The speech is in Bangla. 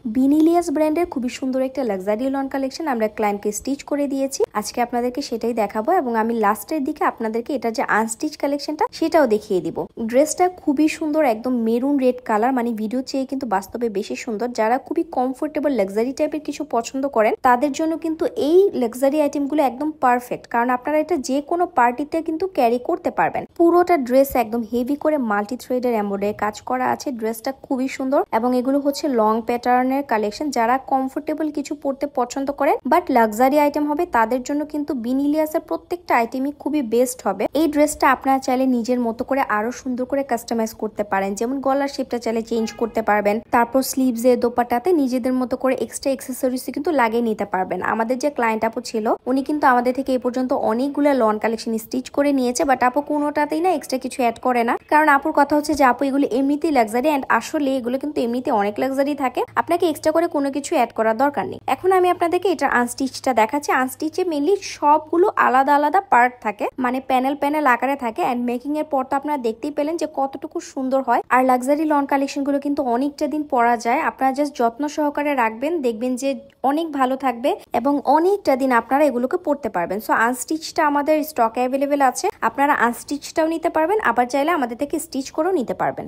বিনিলিয়াস ব্র্যান্ডের খুবই সুন্দর একটা লাক্সারি লন কালেকশন আমরা ক্লায়েন্টকে স্টিচ করে দিয়েছি। আজকে আপনাদেরকে সেটাই দেখাবো এবং আমি লাস্টের দিকে আপনাদেরকে এটা যে আনস্টিচ কালেকশনটা সেটাও দেখিয়ে দিব। ড্রেসটা খুবই সুন্দর, একদম মেরুন রেড কালার, মানে ভিডিও চেয়ে কিন্তু বাস্তবে বেশি সুন্দর। যারা খুবই কমফোর্টেবল লাক্সারি টাইপের কিছু পছন্দ করেন তাদের জন্য কিন্তু এই লাক্সারি আইটেমগুলো একদম পারফেক্ট, কারণ আপনারা এটা যে কোনো পার্টিতে কিন্তু ক্যারি করতে পারবেন। পুরোটা ড্রেস একদম হেভি করে মাল্টি থ্রেডের এমব্রয়ডারি কাজ করা আছে। ড্রেসটা খুবই সুন্দর এবং এগুলো হচ্ছে লং প্যাটার্নের কালেকশন। যারা কমফোর্টেবল কিছু পড়তে পছন্দ করেন বাট লাক্সারি আইটেম হবে তাদের জন্য কিন্তু বিনিলিয়াসের প্রত্যেকটা আইটেমই খুবই বেস্ট হবে। এই ড্রেসটা আপনারা চাইলে নিজের মতো করে আরো সুন্দর করে কাস্টমাইজ করতে পারেন, যেমন গলার শেপটা চাইলে চেঞ্জ করতে পারবেন, তারপর স্লিভস এর দোপাট্টাতে নিজেদের মতো করে এক্সট্রা অ্যাক্সেসরিজ কিন্তু লাগিয়ে নিতে পারবেন। আমাদের যে ক্লায়েন্ট আপু ছিল উনি কিন্তু আমাদের থেকে এই পর্যন্ত অনেকগুলো লন কালেকশন স্টিচ করে নিয়েছে, বাট আপু কোনোটাতেই না এক্সট্রা কিছু অ্যাড করে না, কারণ আপুর কথা হচ্ছে যে আপু এগুলো এমনিতেই লাক্সারি এন্ড আসলে এগুলো কিন্তু এমনিতে অনেক লাক্সারি থাকে, আপনাকে এক্সট্রা করে কোনো কিছু অ্যাড করার দরকার নেই। এখন আমি আপনাদেরকে এটা আনস্টিচটা দেখাচ্ছি। আনস্টিচে মেনলি সবগুলো আলাদা আলাদা পার্ট থাকে, মানে প্যানেল প্যানেল আকারে থাকে এন্ড মেকিং এর পর তো আপনারা দেখতেই পেলেন যে কতটুকু সুন্দর হয়। আর লাক্সারি লন কালেকশন গুলো কিন্তু অনেকটা দিন পরা যায়, আপনারা জাস্ট যত্ন সহকারে রাখবেন, দেখবেন যে অনেক ভালো থাকবে এবং অনেকটা দিন আপনারা এগুলোকে পরতে পারবেন। সো আনস্টিচটা আমাদের স্টক অ্যাভেলেবেল আছে, আপনারা আনস্টিচটাও নিতে পারবেন, আবার চাইলে আমাদের থেকে স্টিচ করেও নিতে পারবেন।